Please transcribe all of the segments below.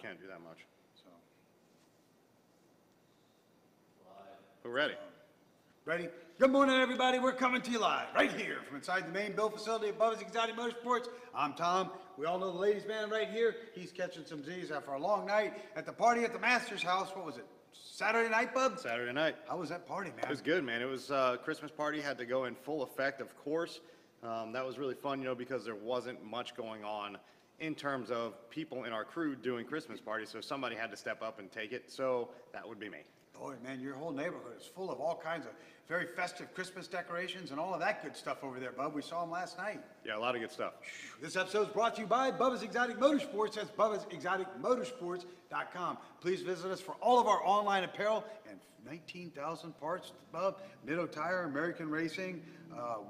Can't do that much. So. We're ready. Ready? Good morning, everybody. We're coming to you live right here from inside the main build facility at Bubba's Exotic Motorsports. I'm Tom. We all know the ladies' man right here. He's catching some Z's after a long night at the party at the Master's house. What was it? Saturday night, Bub? Saturday night. How was that party, man? It was good, man. It was Christmas party, had to go in full effect, of course. That was really fun, you know, because there wasn't much going on in terms of people in our crew doing Christmas parties, so somebody had to step up and take it, so that would be me. Boy, man, your whole neighborhood is full of all kinds of very festive Christmas decorations and all of that good stuff over there, Bub. We saw them last night. Yeah, a lot of good stuff. This episode is brought to you by Bubba's Exotic Motorsports. That's Bubba'sExoticMotorsports.com. Please visit us for all of our online apparel and 19,000 parts, Bub. Nitto Tire, American Racing,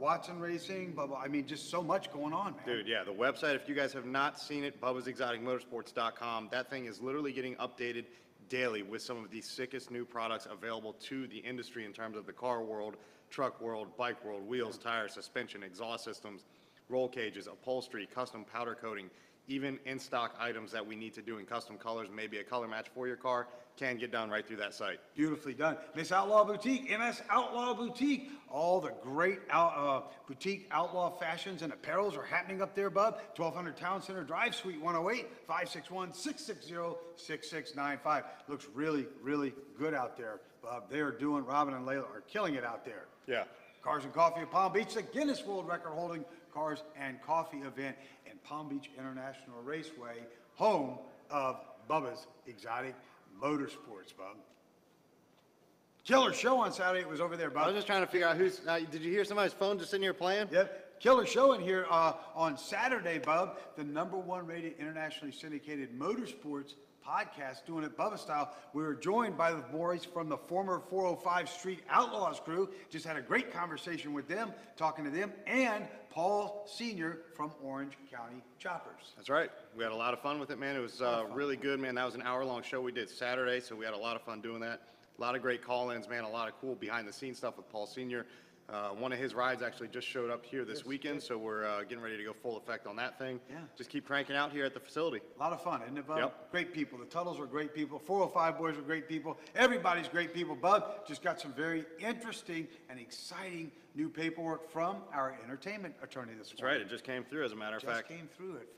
Watson Racing, Bubba. I mean, just so much going on, man. Dude, yeah, the website, if you guys have not seen it, Bubba'sExoticMotorsports.com. That thing is literally getting updated daily with some of the sickest new products available to the industry in terms of the car world, truck world, bike world, wheels, tires, suspension, exhaust systems, roll cages, upholstery, custom powder coating, even in-stock items that we need to do in custom colors, maybe a color match for your car, can get done right through that site. Beautifully done. Miss Outlaw Boutique, MS Outlaw Boutique. All the great boutique outlaw fashions and apparels are happening up there, Bub. 1200 Town Center Drive, Suite 108, 561-660-6695. Looks really, really good out there, Bub. They are doing, Robin and Layla are killing it out there. Yeah. Cars and Coffee of Palm Beach, the Guinness World Record holding Cars and Coffee event in Palm Beach International Raceway, home of Bubba's Exotic Motorsports, Bub. Killer show on Saturday. It was over there, Bub. I was just trying to figure out who's, did you hear somebody's phone just sitting here playing? Yep. Killer show in here on Saturday, Bub. The #1 rated internationally syndicated motorsports podcast, doing it Bubba style. We were joined by the boys from the former 405 Street Outlaws crew. Just had a great conversation with them, talking to them, and Paul Sr. from Orange County Choppers. That's right. We had a lot of fun with it, man. It was really good, man. That was an hour-long show we did Saturday, so we had a lot of fun doing that. A lot of great call-ins, man. A lot of cool behind-the-scenes stuff with Paul Sr. One of his rides actually just showed up here this weekend, so we're getting ready to go full effect on that thing. Yeah. Just keep cranking out here at the facility. A lot of fun, isn't it, Bub? Yep. Great people. The Tuttles were great people. 405 boys were great people. Everybody's great people, Bub. Just got some very interesting and exciting new paperwork from our entertainment attorney this That's morning. right. It just came through, as a matter of fact. Just came through it.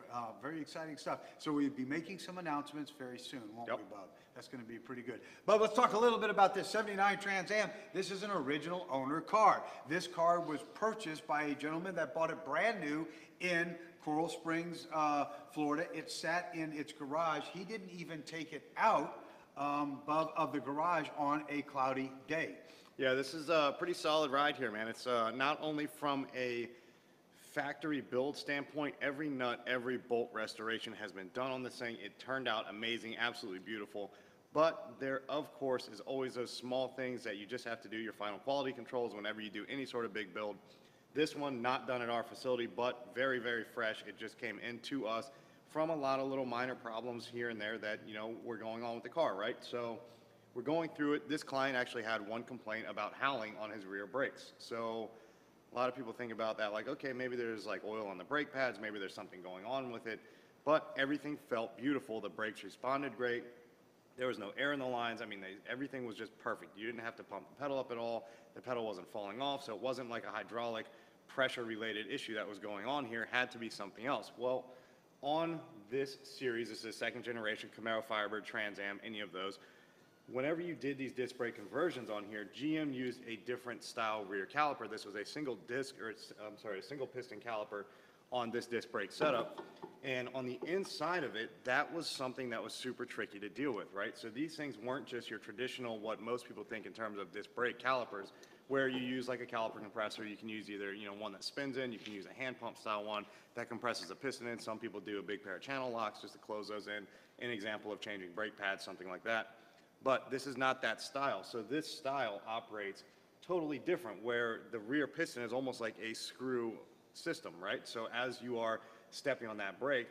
Very exciting stuff. So we'll be making some announcements very soon, won't we, Bub? That's going to be pretty good. Bub, let's talk a little bit about this 79 Trans Am. This is an original owner car. This car was purchased by a gentleman that bought it brand new in Coral Springs, Florida. It sat in its garage. He didn't even take it out, Bub, of the garage on a cloudy day. Yeah, this is a pretty solid ride here, man. It's not only from a factory build standpoint, every nut, every bolt restoration has been done on this thing. It turned out amazing, absolutely beautiful. But there, of course, is always those small things that you just have to do your final quality controls whenever you do any sort of big build. This one, not done at our facility, but very, very fresh. It just came into us from a lot of little minor problems here and there that, you know, were going on with the car, right? So we're going through it. This client actually had one complaint about howling on his rear brakes. So a lot of people think about that like, okay, maybe there's like oil on the brake pads, maybe there's something going on with it, but everything felt beautiful. The brakes responded great. There was no air in the lines. I mean, everything was just perfect. You didn't have to pump the pedal up at all. The pedal wasn't falling off, so it wasn't like a hydraulic pressure-related issue that was going on here. It had to be something else. Well, on this series, this is a second generation Camaro Firebird, Trans Am, any of those. Whenever you did these disc brake conversions on here, GM used a different style rear caliper. This was a single disc, or a single piston caliper on this disc brake setup. And on the inside of it, that was something that was super tricky to deal with, right? So these things weren't just your traditional, what most people think in terms of disc brake calipers, where you use like a caliper compressor. You can use either, you know, one that spins in, you can use a hand pump style one that compresses a piston in. Some people do a big pair of channel locks just to close those in. An example of changing brake pads, something like that. But this is not that style. So this style operates totally different, where the rear piston is almost like a screw system, right? So as you are stepping on that brake,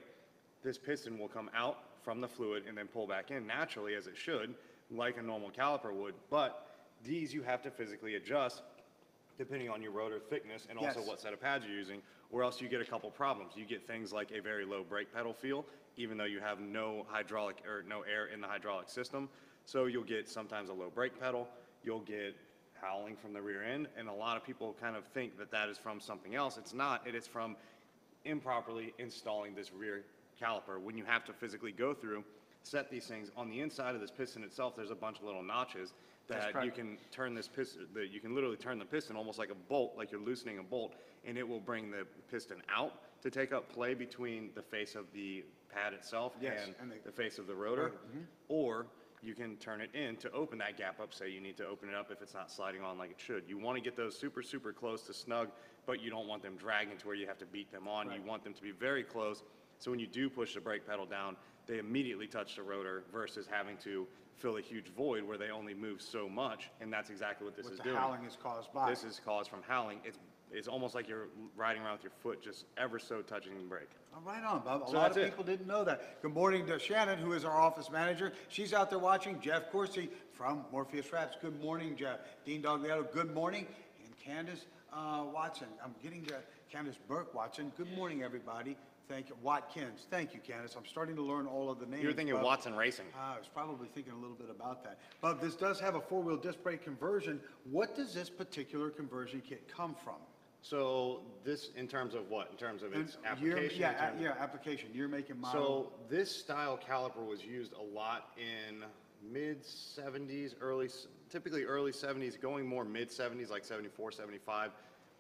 this piston will come out from the fluid and then pull back in naturally, as it should, like a normal caliper would. But these you have to physically adjust depending on your rotor thickness and also Yes. what set of pads you're using, or else you get a couple problems. You get things like a very low brake pedal feel, even though you have no hydraulic or no air in the hydraulic system. So you'll get sometimes a low brake pedal, you'll get howling from the rear end, and a lot of people kind of think that that is from something else. It's not. It is from improperly installing this rear caliper. When you have to physically go through, set these things on the inside of this piston itself, there's a bunch of little notches that you can turn this piston, that you can literally turn the piston almost like a bolt, like you're loosening a bolt, and it will bring the piston out to take up play between the face of the pad itself Yes, and and the face of the rotor. Or you can turn it in to open that gap up. Say you need to open it up if it's not sliding on like it should. You want to get those super, super close to snug, but you don't want them dragging to where you have to beat them on. You want them to be very close. So when you do push the brake pedal down, they immediately touch the rotor versus having to fill a huge void where they only move so much. And that's exactly what this is doing. The howling is caused by. This is caused from howling. It's almost like you're riding around with your foot just ever so touching the brake. Right on, Bob. A So lot that's of it. people didn't know that. Good morning to Shannon, who is our office manager. She's out there watching. Jeff Coursey from Morpheus Wraps. Good morning, Jeff. Dean Dogliato, good morning. And Candace Watson. I'm getting to Candace Burke Watson. Good morning, everybody. Thank you. Watkins. Thank you, Candace. I'm starting to learn all of the names. You're thinking Bob. Watson Racing. I was probably thinking a little bit about that. But this does have a four-wheel disc brake conversion. What does this particular conversion kit come from? So this, in terms of what? In terms of its And year- application? Yeah, in terms- application. Year, make, and model. So this style caliper was used a lot in mid 70s, typically early 70s, going more mid 70s, like 74, 75,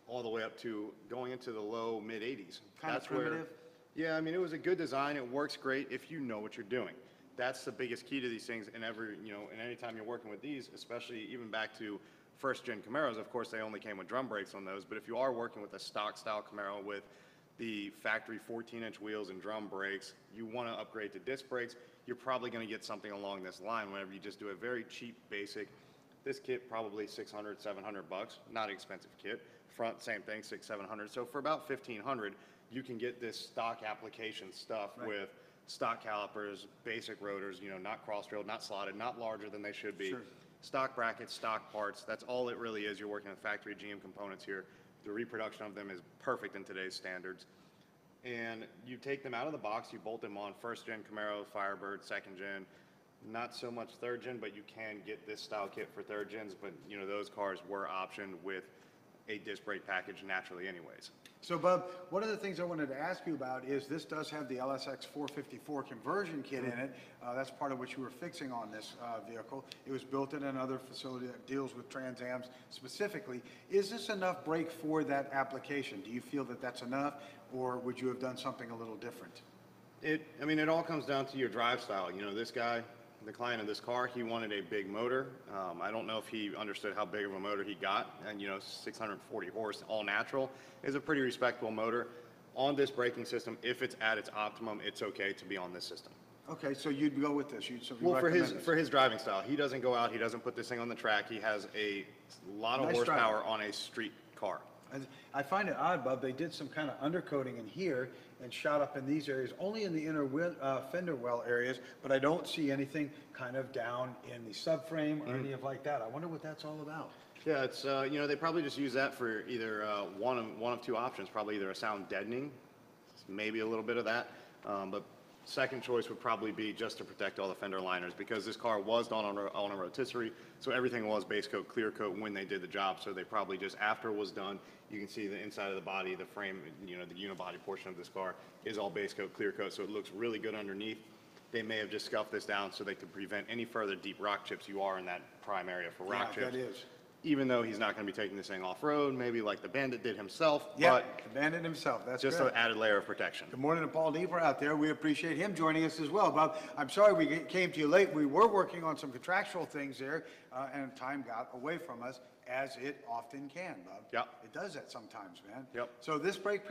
all the way up to going into the low mid 80s. Kind of primitive? Yeah, I mean, it was a good design. It works great if you know what you're doing. That's the biggest key to these things. And any time you're working with these, especially even back to first gen Camaros, of course, they only came with drum brakes on those. But if you are working with a stock style Camaro with the factory 14-inch wheels and drum brakes, you want to upgrade to disc brakes, you're probably going to get something along this line whenever you just do a very cheap, basic. This kit, probably 600, 700 bucks, not an expensive kit. Front, same thing, 600, 700. So for about 1,500, you can get this stock application stuff with stock calipers, basic rotors, not cross-drilled, not slotted, not larger than they should be. Sure. Stock brackets, stock parts, that's all it really is. You're working with factory GM components here. The reproduction of them is perfect in today's standards. And you take them out of the box, you bolt them on first gen Camaro, Firebird, second gen, not so much third gen, but you can get this style kit for third gens, but those cars were optioned with a disc brake package naturally anyways. So, Bub, one of the things I wanted to ask you about is this does have the LSX 454 conversion kit in it. That's part of what you were fixing on this vehicle. It was built in another facility that deals with Trans Ams specifically. Is this enough brake for that application? Do you feel that that's enough, or would you have done something a little different? It all comes down to your drive style. This guy, the client of this car, he wanted a big motor. I don't know if he understood how big of a motor he got, and 640 horse, all natural, is a pretty respectable motor. On this braking system, if it's at its optimum, it's okay to be on this system. Okay, so you'd go with this? Well, for his driving style, he doesn't go out, he doesn't put this thing on the track. He has a lot of Nice horsepower on a street car. I find it odd, Bub, they did some kind of undercoating in here and shot up in these areas, only in the inner fender well areas, but I don't see anything kind of down in the subframe or any of like that. I wonder what that's all about. Yeah, it's, they probably just use that for either one of two options, probably either a sound deadening, maybe a little bit of that, but second choice would probably be just to protect all the fender liners, because this car was done on a rotisserie, so everything was base coat, clear coat when they did the job. So they probably just, after it was done, you can see the inside of the body, the frame, the unibody portion of this car is all base coat, clear coat, so it looks really good underneath. They may have just scuffed this down so they could prevent any further deep rock chips. You are in that prime area for rock chips. That is. Even though he's not going to be taking this thing off-road, maybe like the Bandit did himself, Yeah, but abandoned himself, that's just good. an added layer of protection. Good morning to Paul Deeper out there. We appreciate him joining us as well. Bob, I'm sorry we came to you late. We were working on some contractual things there, and time got away from us, as it often can, Bob. Yep. It does that sometimes, man. Yep. So this brake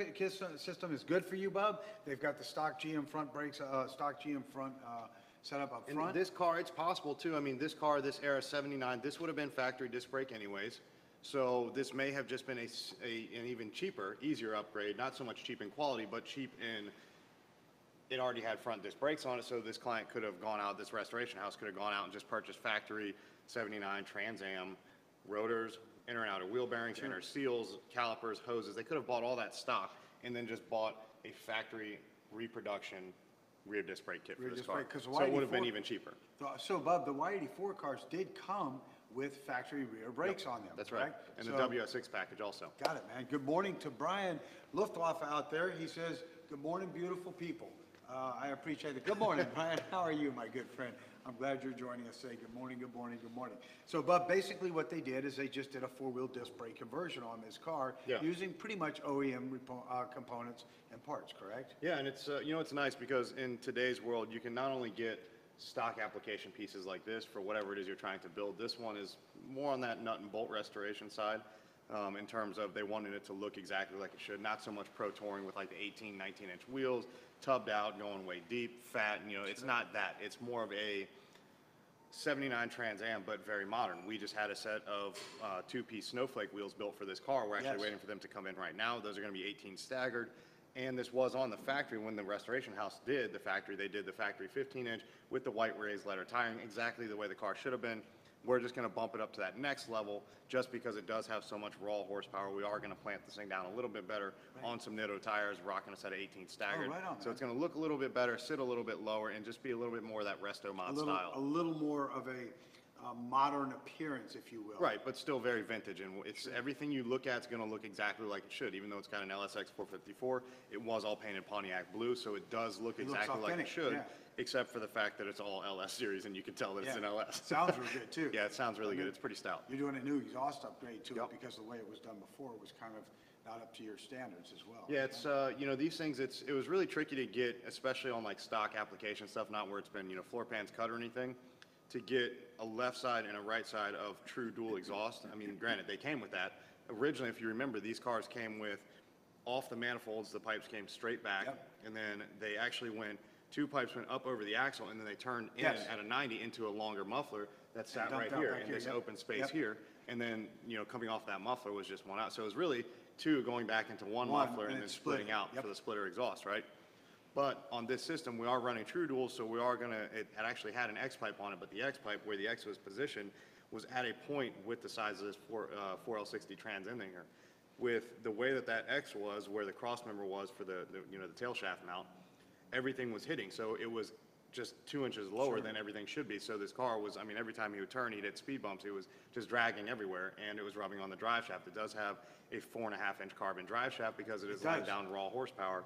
system is good for you, Bob? They've got the stock GM front brakes, stock GM front setup up And front? this car, it's possible too. I mean, this car, this era 79, this would have been factory disc brake anyways. So this may have just been an even cheaper, easier upgrade, not so much cheap in quality, but cheap in it already had front disc brakes on it, so this client could have gone out, this restoration house could have gone out and just purchased factory 79 Trans Am rotors, inner and outer wheel bearings, inner seals, calipers, hoses. They could have bought all that stock and then just bought a factory reproduction rear disc brake kit for this car. So it would have been even cheaper. So Bub, the Y84 cars did come with factory rear brakes on them. That's right. And the WS6 package also. Got it, man. Good morning to Brian Luftwaffe out there. He says, good morning, beautiful people. I appreciate it. Good morning, Brian. How are you, my good friend? I'm glad you're joining us. Say good morning, good morning, good morning. So, Bub, basically what they did is they just did a four-wheel disc brake conversion on this car using pretty much OEM components and parts, correct? Yeah, and it's, you know, it's nice because in today's world, you can not only get stock application pieces like this for whatever it is you're trying to build. This one is more on that nut and bolt restoration side. In terms of they wanted it to look exactly like it should, not so much pro touring with like the 18, 19-inch wheels, tubbed out, going way deep, fat, and, you know, it's not that. It's more of a 79 Trans Am, but very modern. We just had a set of two-piece snowflake wheels built for this car. We're actually waiting for them to come in right now. Those are going to be 18 staggered, and this was on the factory when the restoration house did the factory. They did the factory 15-inch with the white raised letter tires, exactly the way the car should have been. We're just going to bump it up to that next level just because it does have so much raw horsepower. We are going to plant this thing down a little bit better on some Nitto tires, rocking a set of 18 staggered. Right on, so it's going to look a little bit better, sit a little bit lower, and just be a little bit more of that Resto-Mod style. A little more of a modern appearance, if you will. Right, but still very vintage, and it's everything you look at is going to look exactly like it should. Even though it's got an LSX 454, it was all painted Pontiac blue, so it does look exactly like it should. Except for the fact that it's all LS series, and you can tell that it's an LS. Sounds really good, too. Yeah, it sounds really good. It's pretty stout. You're doing a new exhaust upgrade to it because the way it was done before was kind of not up to your standards as well. Yeah, it's, you know, these things, it was really tricky to get, especially on like stock application stuff, not where it's been, you know, floor pans cut or anything, to get a left side and a right side of true dual exhaust. I mean, granted, they came with that. Originally, if you remember, these cars came with, off the manifolds, the pipes came straight back, and then they actually went, two pipes went up over the axle, and then they turned in at a 90 into a longer muffler that sat right here in this open space here. And then, you know, coming off that muffler was just one out. So it was really two going back into one muffler and then splitting out for the splitter exhaust, right? But on this system, we are running true dual, so we are going to, it actually had an X pipe on it, but the X pipe, where the X was positioned, was at a point with the size of this 4L60 Trans Am here. With the way that that X was, where the cross member was for the you know, the tail shaft mount, everything was hitting. So it was just 2 inches lower than everything should be. So this car was, I mean, every time he would turn, he'd hit speed bumps. It was just dragging everywhere, and it was rubbing on the drive shaft. It does have a 4.5-inch carbon drive shaft because it is laying down raw horsepower.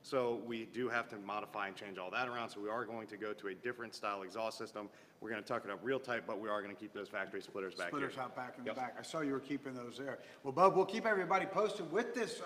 So we do have to modify and change all that around. So we are going to go to a different style exhaust system. We're going to tuck it up real tight, but we are going to keep those factory splitters back here. Splitters out back in the back. I saw you were keeping those there. Well, Bub, we'll keep everybody posted with this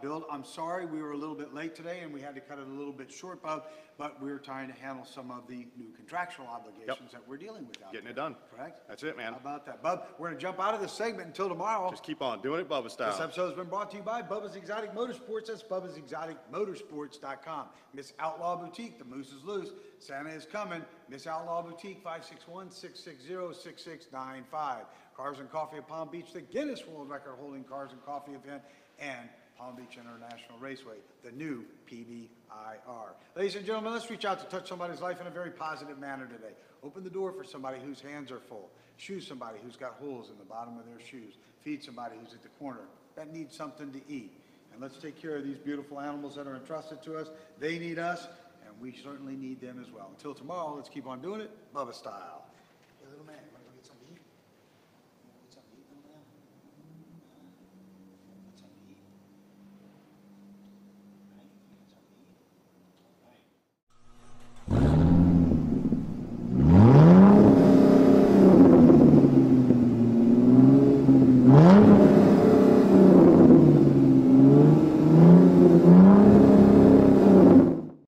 build. I'm sorry we were a little bit late today and we had to cut it a little bit short, Bub, but we're trying to handle some of the new contractual obligations that we're dealing with out there. Getting it done. Correct? That's it, man. How about that? Bub, we're going to jump out of this segment until tomorrow. Just keep on doing it Bubba style. This episode has been brought to you by Bubba's Exotic Motorsports. That's Bubba'sExoticMotorsports.com. Miss Outlaw Boutique, the moose is loose. Santa is coming. Miss Outlaw Boutique, 561-660-6695. Cars and Coffee at Palm Beach, the Guinness World Record holding Cars and Coffee event, and Palm Beach International Raceway, the new PBIR. Ladies and gentlemen, let's reach out to touch somebody's life in a very positive manner today. Open the door for somebody whose hands are full. Shoe somebody who's got holes in the bottom of their shoes. Feed somebody who's at the corner that needs something to eat. And let's take care of these beautiful animals that are entrusted to us. They need us, and we certainly need them as well. Until tomorrow, let's keep on doing it Bubba style. Hey, little man.